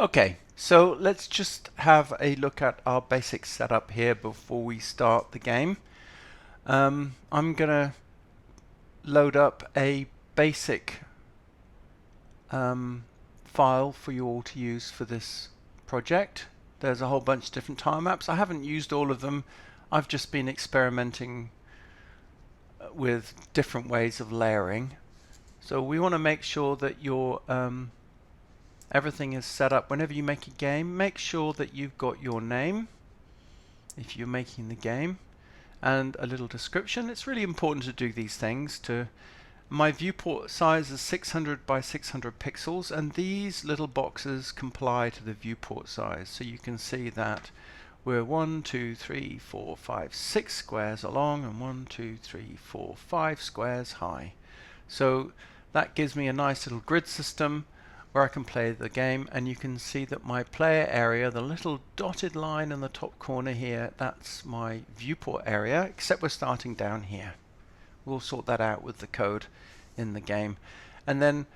Okay, so let's just have a look at our basic setup here before we start the game. I'm gonna load up a basic file for you all to use for this project. There's a whole bunch of different tile maps. I haven't used all of them. I've just been experimenting with different ways of layering. So we want to make sure that your everything is set up. Whenever you make a game, make sure that you've got your name if you're making the game and a little description. It's really important to do these things. My viewport size is 600 by 600 pixels, and these little boxes comply to the viewport size. So you can see that we're 1, 2, 3, 4, 5, 6 squares along, and 1, 2, 3, 4, 5 squares high. So that gives me a nice little grid system where I can play the game, and you can see that my player area, the little dotted line in the top corner here, that's my viewport area, except we're starting down here. We'll sort that out with the code in the game. And then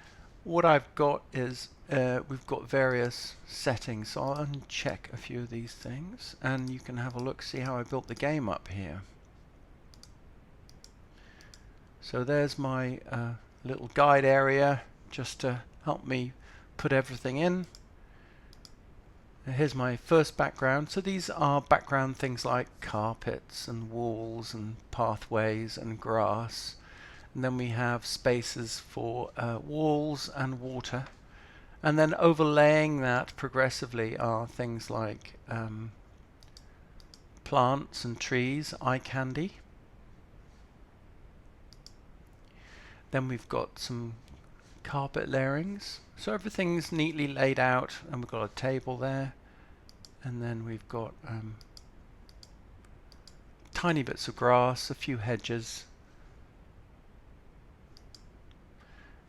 what I've got is we've got various settings, so I'll uncheck a few of these things and you can have a look, see how I built the game up here. So there's my little guide area just to help me put everything in. Here's my first background. So these are background things like carpets and walls and pathways and grass. And then we have spaces for walls and water. And then overlaying that progressively are things like plants and trees, eye candy. Then we've got some carpet layerings. So everything's neatly laid out, and we've got a table there. And then we've got tiny bits of grass, a few hedges.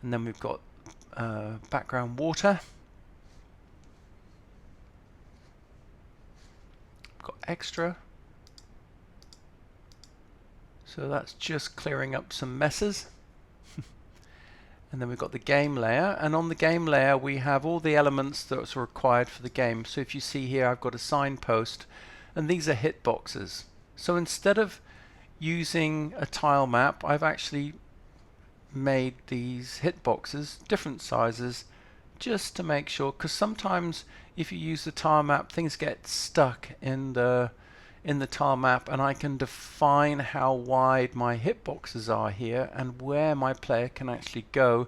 And then we've got background water. We've got extra. So that's just clearing up some messes. And then we've got the game layer, and on the game layer we have all the elements that are required for the game. So if you see here, I've got a signpost, and these are hitboxes. So instead of using a tile map, I've actually made these hitboxes different sizes just to make sure, because sometimes if you use the tile map, things get stuck in the tile map, and I can define how wide my hitboxes are here and where my player can actually go.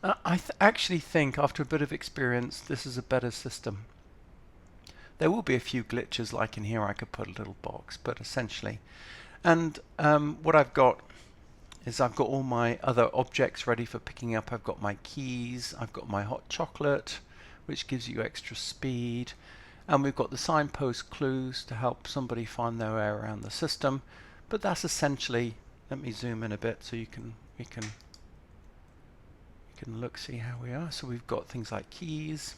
I actually think after a bit of experience this is a better system. There will be a few glitches, like in here I could put a little box, but essentially. And what I've got is I've got all my other objects ready for picking up. I've got my keys, I've got my hot chocolate, which gives you extra speed. And we've got the signpost clues to help somebody find their way around the system. But that's essentially, let me zoom in a bit so you can look, see how we are. So we've got things like keys,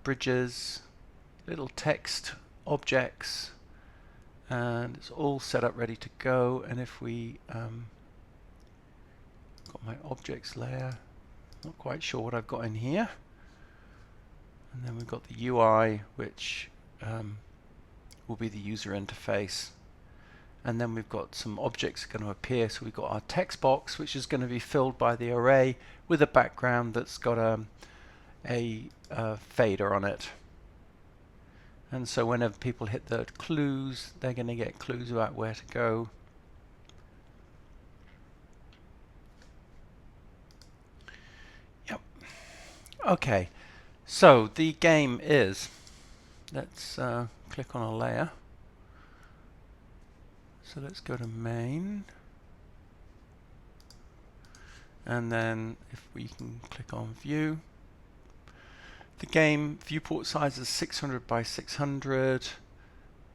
bridges, little text objects, and it's all set up ready to go. And if we got my objects layer, not quite sure what I've got in here. And then we've got the UI, which will be the user interface. And then we've got some objects going to appear. So we've got our text box, which is going to be filled by the array with a background that's got a fader on it. And so whenever people hit the clues, they're going to get clues about where to go. Yep. Okay. So the game is, let's click on a layer. So let's go to main. And then if we can click on view. The game viewport size is 600 by 600,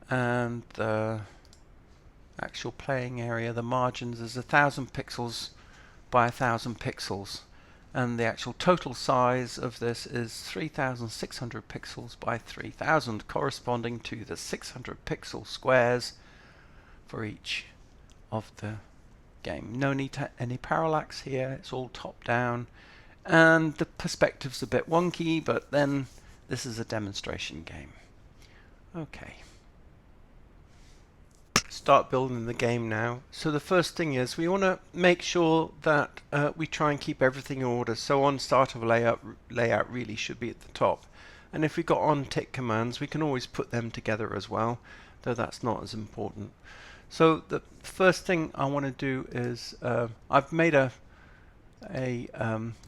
and the actual playing area, the margins, is 1000 pixels by 1000 pixels. And the actual total size of this is 3600 pixels by 3000, corresponding to the 600 pixel squares for each of the game. No need to any parallax here, it's all top down, And the perspective's a bit wonky, but then this is a demonstration game. Okay. Start building the game now. So the first thing is we want to make sure that we try and keep everything in order. So on start of layout really should be at the top. And if we got on tick commands, we can always put them together as well, though that's not as important. So the first thing I want to do is I've made a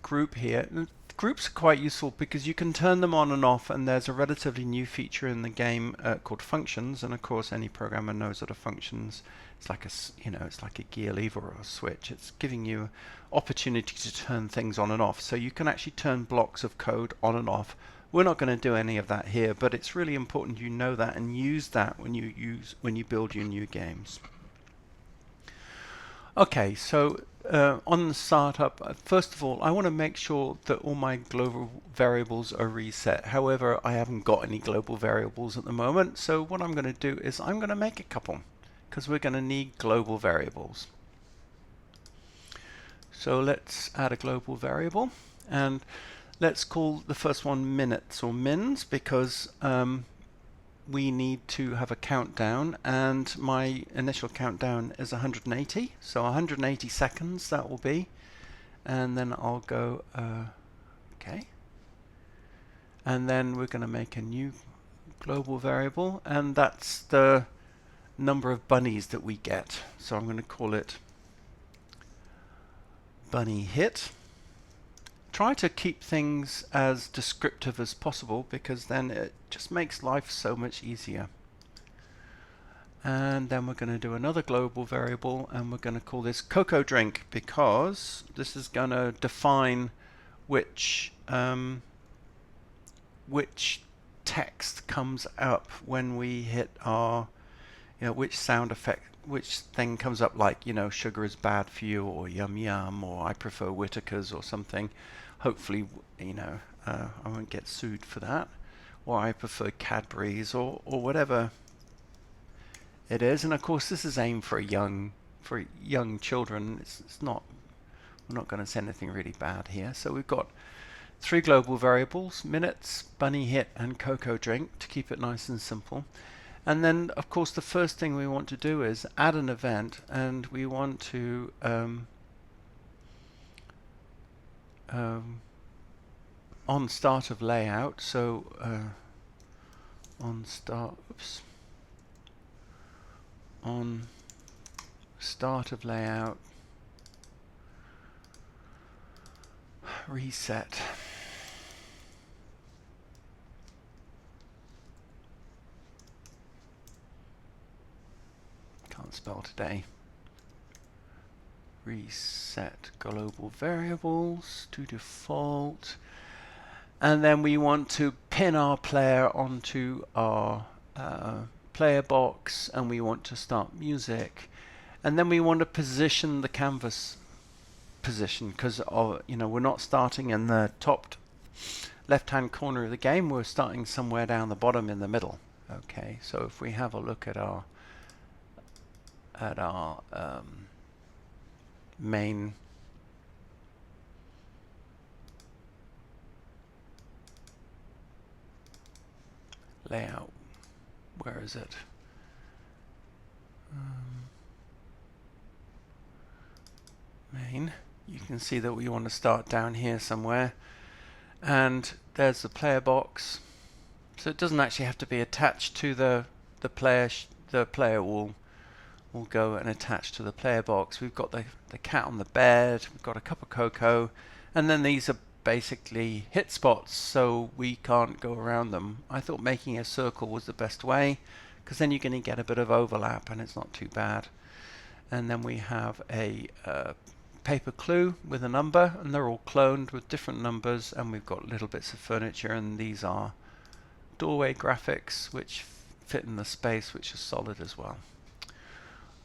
group here. Groups are quite useful because you can turn them on and off, and there's a relatively new feature in the game called functions. And of course, any programmer knows that a functions, it's like it's like a gear lever or a switch. It's giving you opportunity to turn things on and off. So you can actually turn blocks of code on and off. We're not going to do any of that here, but it's really important you know that and use that when you build your new games. Okay, so on the startup, first of all, I want to make sure that all my global variables are reset. However, I haven't got any global variables at the moment, so what I'm going to do is I'm going to make a couple, because we're going to need global variables. So let's add a global variable, and let's call the first one minutes or mins, because we need to have a countdown, and my initial countdown is 180, so 180 seconds that will be, and then I'll go okay, and then we're going to make a new global variable, and that's the number of bunnies that we get. So I'm going to call it bunny hit. Try to keep things as descriptive as possible, because then it just makes life so much easier. And then we're going to do another global variable, and we're going to call this cocoa drink, because this is going to define which text comes up when we hit our, which sound effect, which thing comes up, like, sugar is bad for you, or yum yum, or I prefer Whittaker's or something. Hopefully, I won't get sued for that. Or I prefer Cadbury's, or whatever it is. And of course, this is aimed for young children. It's not. We're not going to say anything really bad here. So we've got 3 global variables: minutes, bunny hit, and cocoa drink, to keep it nice and simple. And then, of course, the first thing we want to do is add an event, and we want to on start of layout. So on start of layout, reset. Can't spell today. Reset global variables to default, and then we want to pin our player onto our player box, and we want to start music, and then we want to position the canvas position, because we're not starting in the top left hand corner of the game, we're starting somewhere down the bottom in the middle. Okay, so if we have a look at our main layout, where is it? Main. You can see that we want to start down here somewhere, and there's the player box. So it doesn't actually have to be attached to the player. The player will go and attach to the player box. We've got the cat on the bed, we've got a cup of cocoa, and then these are basically hit spots, so we can't go around them. I thought making a circle was the best way, because then you're going to get a bit of overlap and it's not too bad. And then we have a paper clue with a number, and they're all cloned with different numbers, and we've got little bits of furniture, and these are doorway graphics which fit in the space, which is solid as well.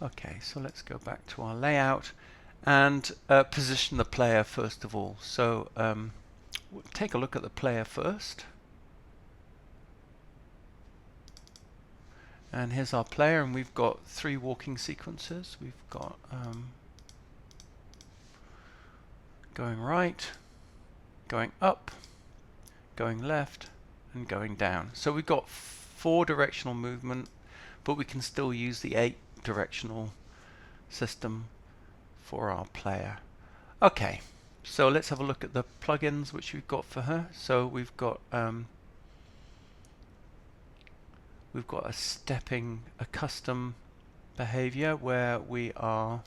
Okay, so let's go back to our layout and position the player first of all. So we'll take a look at the player first. And here's our player, and we've got 3 walking sequences. We've got going right, going up, going left, and going down. So we've got 4 directional movement, but we can still use the 8 directional system for our player. Okay, so let's have a look at the plugins which we've got for her. So we've got a custom behavior where we are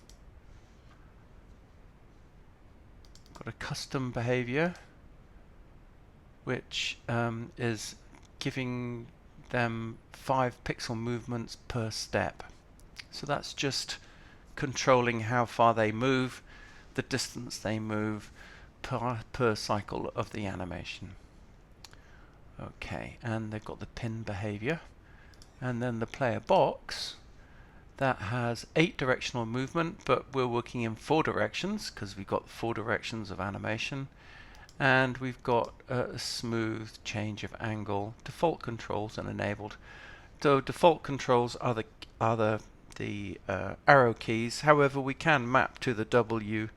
got a custom behavior which is giving them 5 pixel movements per step. So that's just controlling how far they move, the distance they move per cycle of the animation. Okay, and they've got the pin behavior, and then the player box that has 8 directional movement, but we're working in 4 directions because we've got 4 directions of animation, and we've got a smooth change of angle. Default controls and enabled. So default controls are the arrow keys. However, we can map to the W,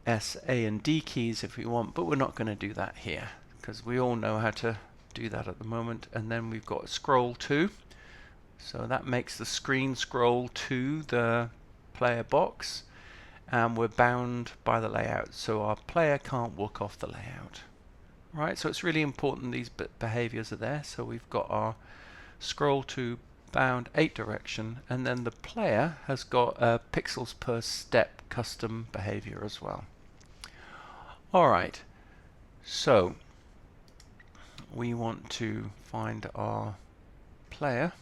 S, A, and D keys if we want, but we're not going to do that here because we all know how to do that at the moment. And then we've got scroll to, so that makes the screen scroll to the player box, and we're bound by the layout, so our player can't walk off the layout. Right, so it's really important these behaviors are there. So we've got our scroll to bound 8 direction, and then the player has got a pixels per step custom behavior as well. Alright, so we want to find our player.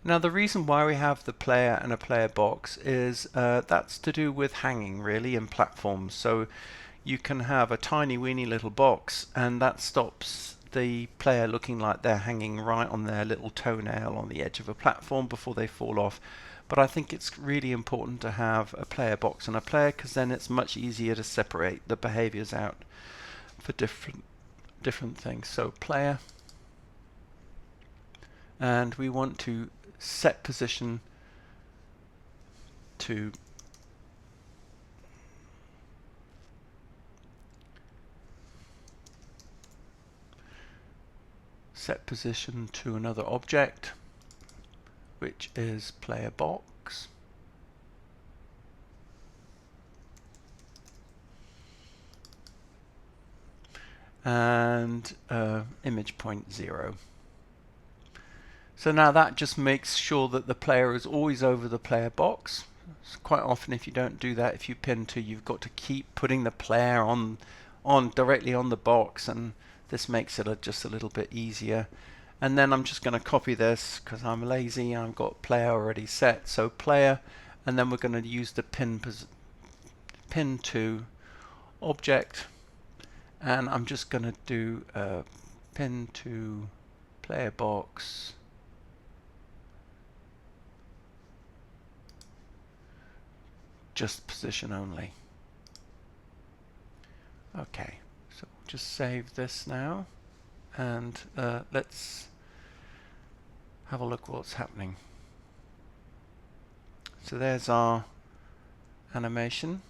Now the reason why we have the player and a player box is that's to do with hanging really in platforms. So you can have a tiny weeny little box, and that stops the player looking like they're hanging right on their little toenail on the edge of a platform before they fall off. But I think it's really important to have a player box and a player, because then it's much easier to separate the behaviors out for different things. So player, and we want to set position to another object, which is player box. And image point 0. So now that just makes sure that the player is always over the player box. So quite often if you don't do that, if you pin to, you've got to keep putting the player on directly on the box, and this makes it just a little bit easier. And then I'm just going to copy this because I'm lazy. I've got player already set. So player, and then we're going to use the pin to object, and I'm just going to do pin to player box. Just position only. Okay, so just save this now, and let's have a look what's happening. So there's our animation.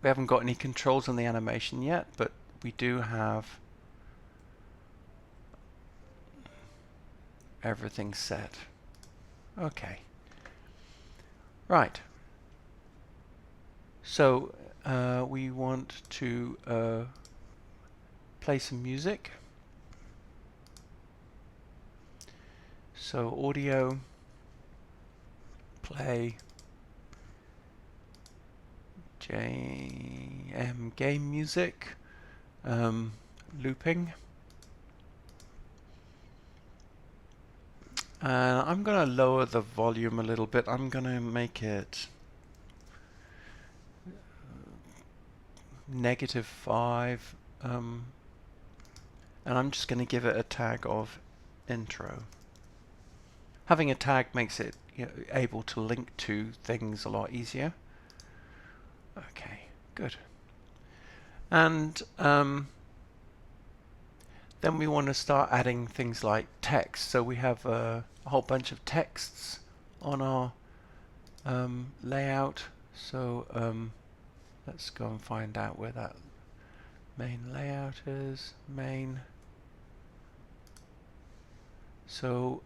We haven't got any controls on the animation yet, but we do have everything set. Okay. Right. So we want to play some music. So audio, play JM game music, looping. I'm going to lower the volume a little bit. I'm going to make it -5, and I'm just going to give it a tag of intro. Having a tag makes it able to link to things a lot easier. Okay, good. And then we want to start adding things like text. So we have a whole bunch of texts on our layout. So Let's go and find out where that main layout is. Main. So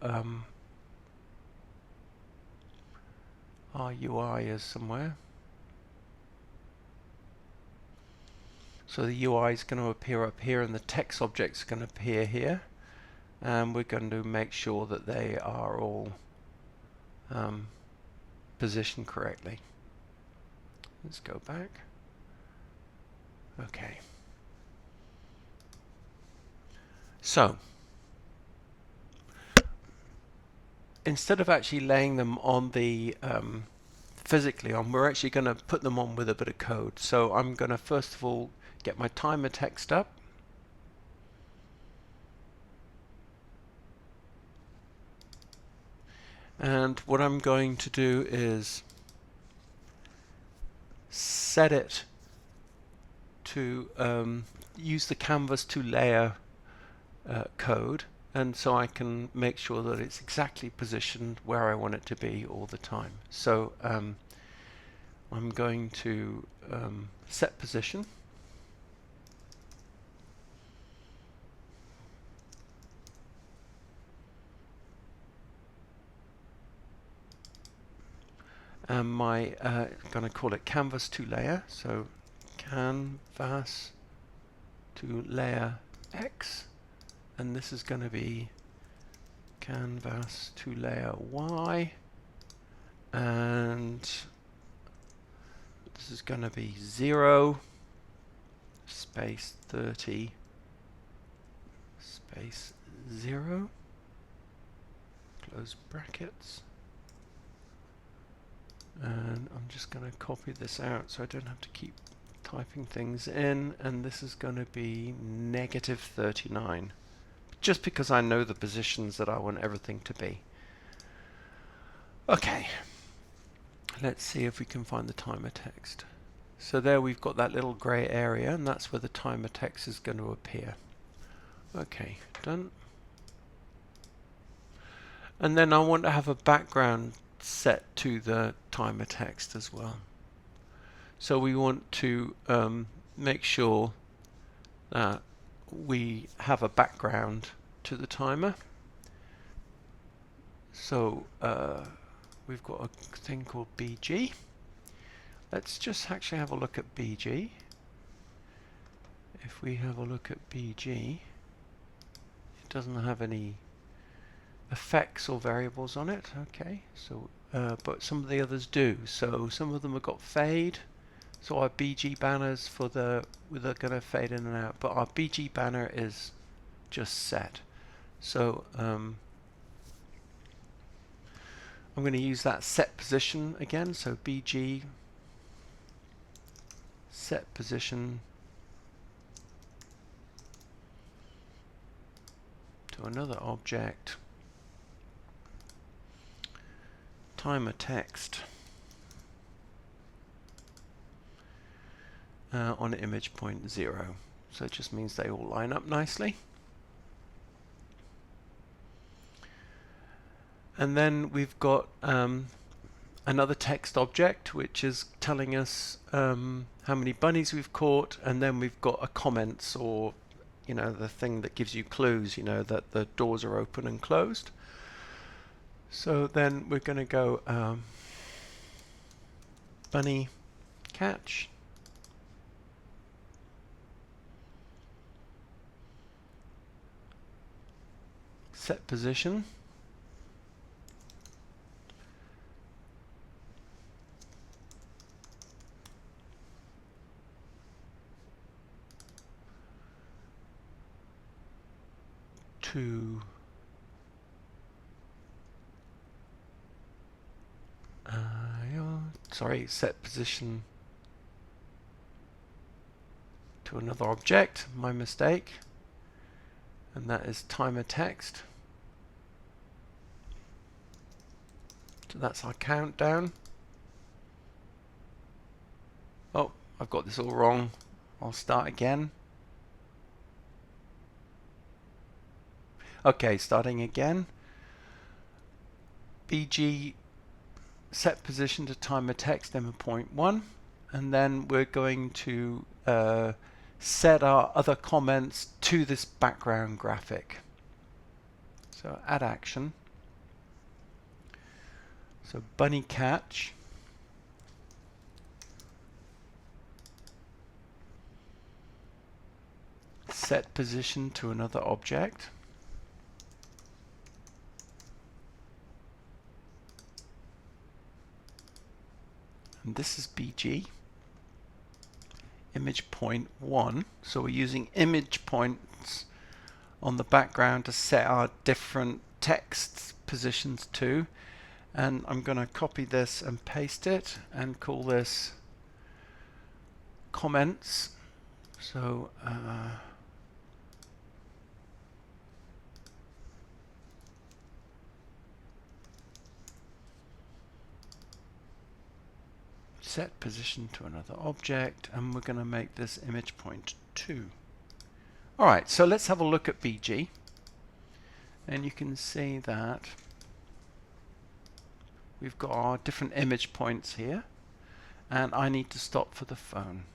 our UI is somewhere. So the UI is going to appear up here and the text objects are going to appear here. And we're going to make sure that they are all positioned correctly. Let's go back. Okay. So instead of actually laying them on the physically on, we're actually going to put them on with a bit of code. So I'm going to first of all get my timer text up. And what I'm going to do is set it to use the canvas to layer code, and so I can make sure that it's exactly positioned where I want it to be all the time. So I'm going to set position. And my going to call it canvas to layer. So canvas to layer X, and this is going to be canvas to layer Y, and this is going to be 0 space 30 space 0, close brackets. And I'm just going to copy this out so I don't have to keep typing things in, and this is going to be -39, just because I know the positions that I want everything to be. Okay, let's see if we can find the timer text. So there we've got that little grey area, and that's where the timer text is going to appear. Okay, done. And then I want to have a background set to the timer text as well. So we want to make sure that we have a background to the timer. So we've got a thing called BG. Let's just actually have a look at BG. If we have a look at BG, it doesn't have any effects or variables on it. Okay, so but some of the others do. So some of them have got fade. So our BG banners for they're going to fade in and out, but our BG banner is just set. So I'm going to use that set position again. So BG set position to another object. Timer text on image point 0. So it just means they all line up nicely. And then we've got another text object which is telling us how many bunnies we've caught, and then we've got a comments, or the thing that gives you clues, that the doors are open and closed. So then we're going to go bunny catch, set position, to set position to another object, my mistake, and that is timer text. So that's our countdown. Oh, I've got this all wrong. I'll start again. Okay, starting again. BG set position to timer text M.1, and then we're going to set our other comments to this background graphic. So add action. So bunny catch. Set position to another object. And this is BG. Image point 1. So we're using image points on the background to set our different text positions to. And I'm going to copy this and paste it and call this comments. So set position to another object, and we're going to make this image point 2. Alright, so let's have a look at BG, and you can see that we've got our different image points here, and I need to stop for the phone.